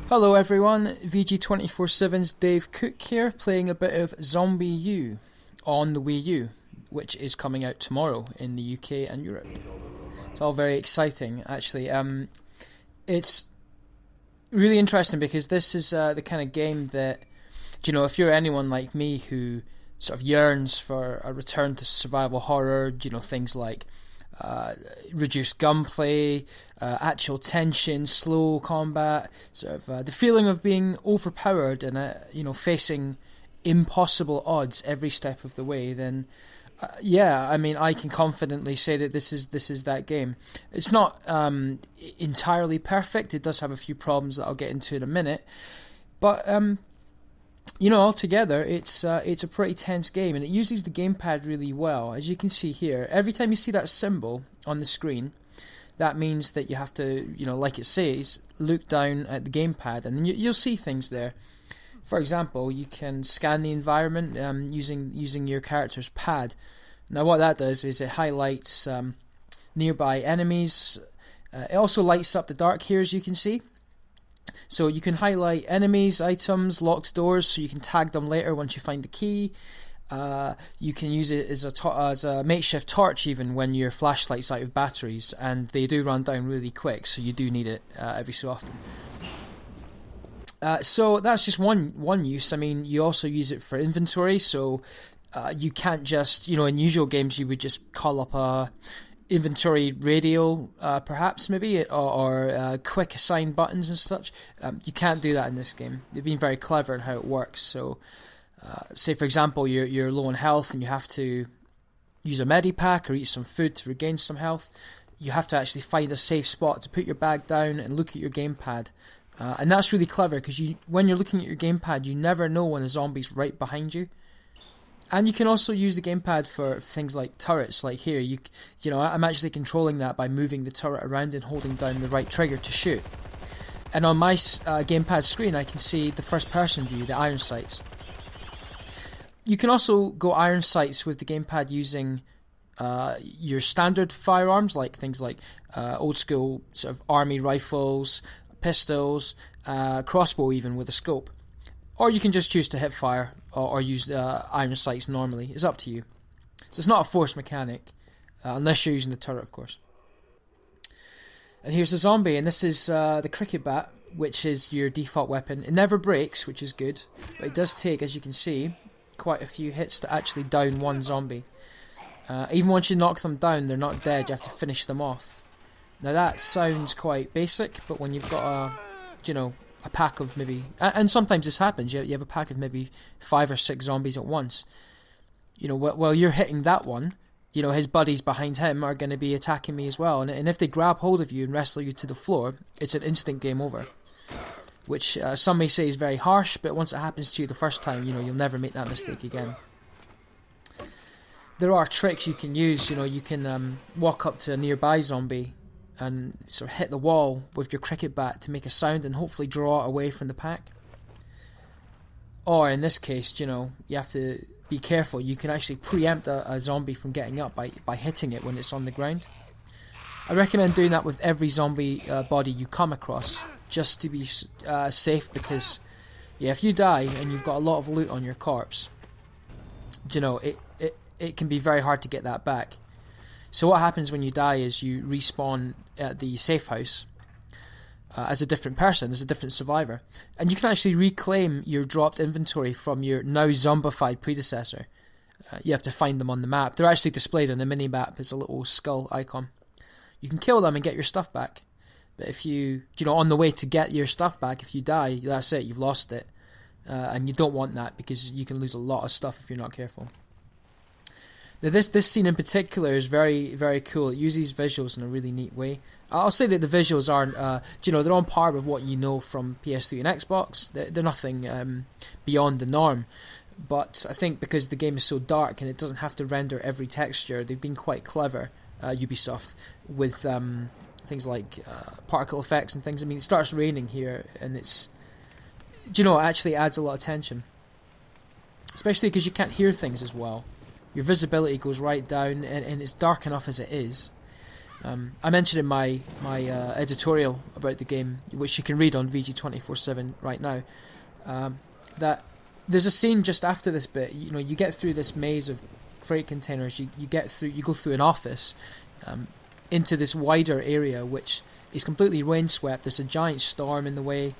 Hello everyone, VG247's Dave Cook here, playing a bit of ZombiU on the Wii U, which is coming out tomorrow in the UK and Europe. It's all very exciting, actually. It's really interesting because this is the kind of game that, if you're anyone like me who sort of yearns for a return to survival horror, things like reduced gunplay, actual tension, slow combat, sort of the feeling of being overpowered and facing impossible odds every step of the way, then I can confidently say that this is that game. It's not entirely perfect. It does have a few problems that I'll get into in a minute, but altogether, it's a pretty tense game, and it uses the gamepad really well. As you can see here, every time you see that symbol on the screen, that means that you have to, like it says, look down at the gamepad, and then you'll see things there. For example, you can scan the environment using your character's pad. Now, what that does is it highlights nearby enemies. It also lights up the dark here, as you can see. So you can highlight enemies, items, locked doors, so you can tag them later once you find the key. You can use it as a makeshift torch even when your flashlight's out of batteries, and they do run down really quick, so you do need it every so often. So that's just one use. I mean, you also use it for inventory, so you can't just, in usual games you would just call up a inventory radio, perhaps, maybe, or quick assign buttons and such. You can't do that in this game. They've been very clever in how it works. So, say for example, you're low on health and you have to use a medipack or eat some food to regain some health. You have to actually find a safe spot to put your bag down and look at your gamepad. And that's really clever because when you're looking at your gamepad, you never know when a zombie's right behind you. And you can also use the gamepad for things like turrets, like here. I'm actually controlling that by moving the turret around and holding down the right trigger to shoot. And on my gamepad screen, I can see the first-person view, the iron sights. You can also go iron sights with the gamepad using your standard firearms, like things like old-school sort of army rifles, pistols, crossbow even with a scope. Or you can just choose to hip fire or use iron sights normally. It's up to you. So it's not a forced mechanic, unless you're using the turret, of course. And here's the zombie, and this is the cricket bat, which is your default weapon. It never breaks, which is good, but it does take, as you can see, quite a few hits to actually down one zombie. Even once you knock them down, they're not dead. You have to finish them off. Now that sounds quite basic, but when you've got a pack of maybe, and sometimes this happens, you have a pack of maybe 5 or 6 zombies at once. While you're hitting that one, his buddies behind him are going to be attacking me as well. And if they grab hold of you and wrestle you to the floor, it's an instant game over. Which some may say is very harsh, but once it happens to you the first time, you'll never make that mistake again. There are tricks you can use. You can walk up to a nearby zombie and sort of hit the wall with your cricket bat to make a sound and hopefully draw it away from the pack. Or in this case, you have to be careful. You can actually preempt a zombie from getting up by hitting it when it's on the ground. I recommend doing that with every zombie body you come across, just to be safe, because if you die and you've got a lot of loot on your corpse, it can be very hard to get that back. So what happens when you die is you respawn at the safe house as a different person, as a different survivor. And you can actually reclaim your dropped inventory from your now zombified predecessor. You have to find them on the map. They're actually displayed on the mini-map as a little skull icon. You can kill them and get your stuff back. But if you on the way to get your stuff back, if you die, that's it, you've lost it. And you don't want that because you can lose a lot of stuff if you're not careful. Now this scene in particular is very, very cool. It uses visuals in a really neat way. I'll say that the visuals aren't, they're on par with what you know from PS3 and Xbox. They're nothing beyond the norm. But I think because the game is so dark and it doesn't have to render every texture, they've been quite clever, Ubisoft, with things like particle effects and things. I mean, it starts raining here, and it actually adds a lot of tension. Especially because you can't hear things as well. Your visibility goes right down, and it's dark enough as it is. I mentioned in my editorial about the game, which you can read on VG247 right now, that there's a scene just after this bit. You know, you get through this maze of freight containers. You go through an office into this wider area, which is completely windswept. There's a giant storm in the way.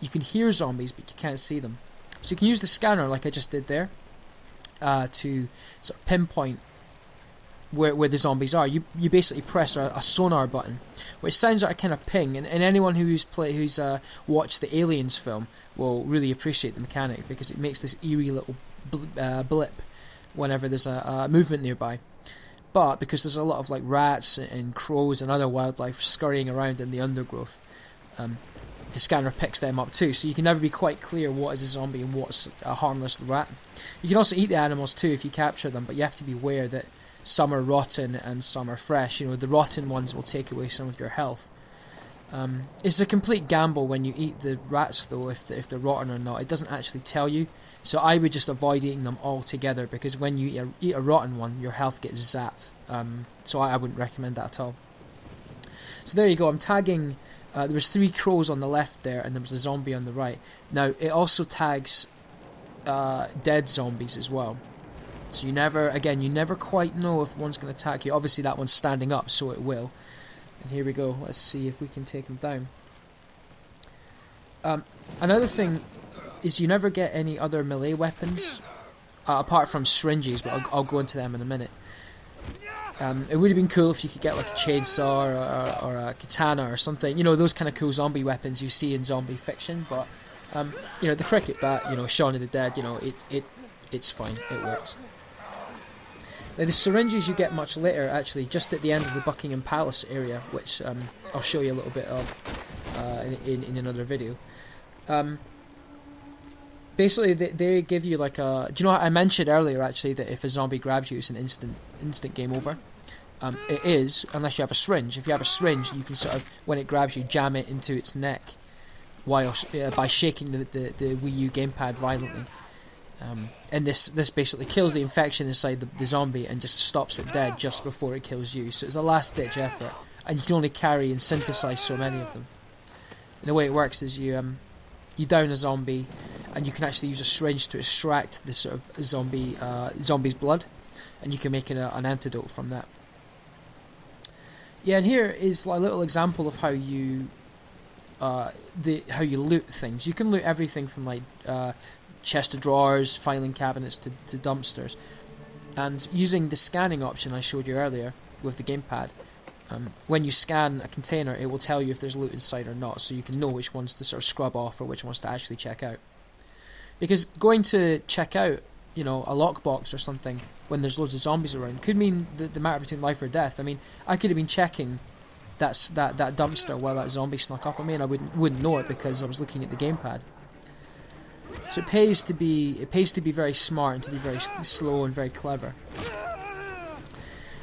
You can hear zombies, but you can't see them. So you can use the scanner, like I just did there, to sort of pinpoint where the zombies are. You basically press a sonar button, which sounds like a kind of ping, and anyone who's watched the Aliens film will really appreciate the mechanic, because it makes this eerie little blip whenever there's a movement nearby. But because there's a lot of like rats and crows and other wildlife scurrying around in the undergrowth, the scanner picks them up too, so you can never be quite clear what is a zombie and what's a harmless rat. You can also eat the animals too if you capture them, but you have to be aware that some are rotten and some are fresh. You know, the rotten ones will take away some of your health. It's a complete gamble when you eat the rats though, if they're rotten or not. It doesn't actually tell you, so I would just avoid eating them altogether, because when you eat a rotten one, your health gets zapped. So I wouldn't recommend that at all. So there you go, I'm tagging, there was 3 crows on the left there, and there was a zombie on the right. Now, it also tags dead zombies as well. So you never quite know if one's going to attack you. Obviously that one's standing up, so it will. And here we go, let's see if we can take him down. Another thing is you never get any other melee weapons, apart from syringes, but I'll go into them in a minute. It would have been cool if you could get like a chainsaw or a katana or something, you know, those kind of cool zombie weapons you see in zombie fiction, but you know, the cricket bat, you know, Shaun of the Dead, you know, it's fine, it works. Now the syringes you get much later, actually, just at the end of the Buckingham Palace area, which I'll show you a little bit of in another video. Basically, they give you like a... Do you know what I mentioned earlier, actually, that if a zombie grabs you, it's an instant game over? It is, unless you have a syringe. If you have a syringe, you can sort of, when it grabs you, jam it into its neck while by shaking the Wii U gamepad violently. And this basically kills the infection inside the zombie and just stops it dead just before it kills you. So it's a last-ditch effort, and you can only carry and synthesize so many of them. And the way it works is you down a zombie, and you can actually use a syringe to extract this sort of zombie's blood, and you can make an antidote from that. Yeah, and here is a little example of how you loot things. You can loot everything from like chest of drawers, filing cabinets to dumpsters, and using the scanning option I showed you earlier with the gamepad, when you scan a container, it will tell you if there's loot inside or not, so you can know which ones to sort of scrub off or which ones to actually check out. Because going to check out, you know, a lockbox or something when there's loads of zombies around could mean the matter between life or death. I mean, I could have been checking that dumpster while that zombie snuck up on me, and I wouldn't know it because I was looking at the gamepad. So it pays to be very smart and to be very slow and very clever.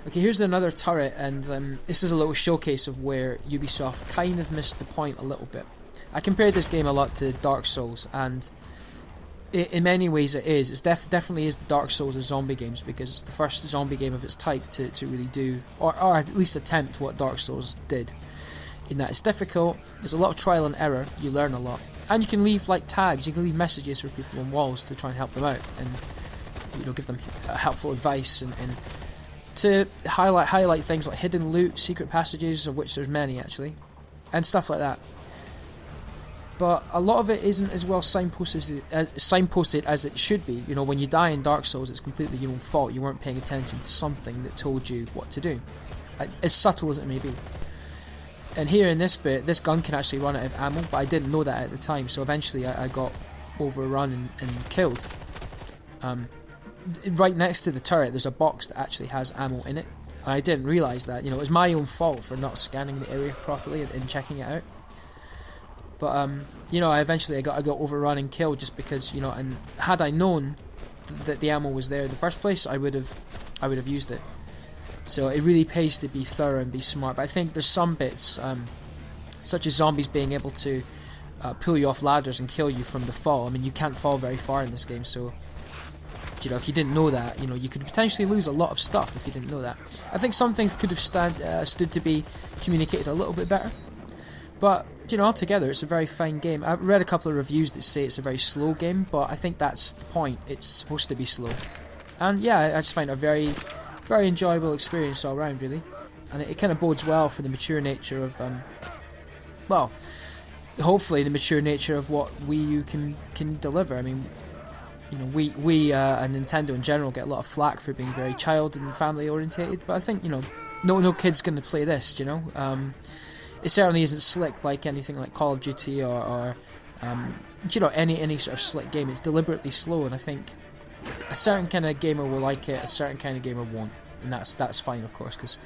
Okay, here's another turret, and this is a little showcase of where Ubisoft kind of missed the point a little bit. I compared this game a lot to Dark Souls, and in many ways it is. It definitely is the Dark Souls of zombie games, because it's the first zombie game of its type to really do, or at least attempt what Dark Souls did. In that it's difficult, there's a lot of trial and error, you learn a lot. And you can leave like tags, you can leave messages for people on walls to try and help them out, and you know, give them helpful advice and to highlight things like hidden loot, secret passages, of which there's many actually, and stuff like that. But a lot of it isn't as well signposted as it should be. You know, when you die in Dark Souls, it's completely your own fault. You weren't paying attention to something that told you what to do, as subtle as it may be. And here in this bit, this gun can actually run out of ammo, but I didn't know that at the time, so eventually I got overrun and killed. Right next to the turret, there's a box that actually has ammo in it, and I didn't realise that. You know, it was my own fault for not scanning the area properly and checking it out. But you know, I got overrun and killed just because, you know, and had I known that the ammo was there in the first place, I would have used it. So it really pays to be thorough and be smart. But I think there's some bits, such as zombies being able to pull you off ladders and kill you from the fall. I mean, you can't fall very far in this game, so you know, if you didn't know that, you know, you could potentially lose a lot of stuff if you didn't know that. I think some things could have stood to be communicated a little bit better. But, you know, altogether, it's a very fine game. I've read a couple of reviews that say it's a very slow game, but I think that's the point. It's supposed to be slow. And yeah, I just find it a very, very enjoyable experience all around, really. And it kind of bodes well for the mature nature of, well, hopefully the mature nature of what Wii U can deliver. I mean, you know, we and Nintendo in general get a lot of flack for being very child and family orientated, but I think, you know, no kid's going to play this, you know. It certainly isn't slick like anything like Call of Duty or you know, any sort of slick game. It's deliberately slow, and I think a certain kind of gamer will like it, a certain kind of gamer won't, and that's fine, of course, because,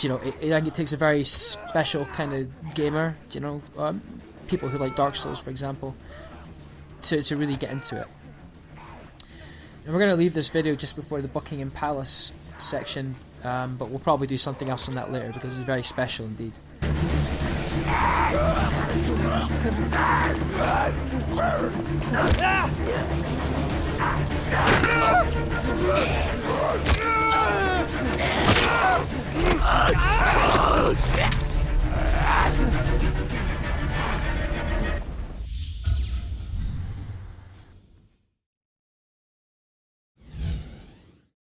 you know, I think it takes a very special kind of gamer, you know, people who like Dark Souls, for example, to really get into it. And we're going to leave this video just before the Buckingham Palace section, but we'll probably do something else on that later because it's very special indeed.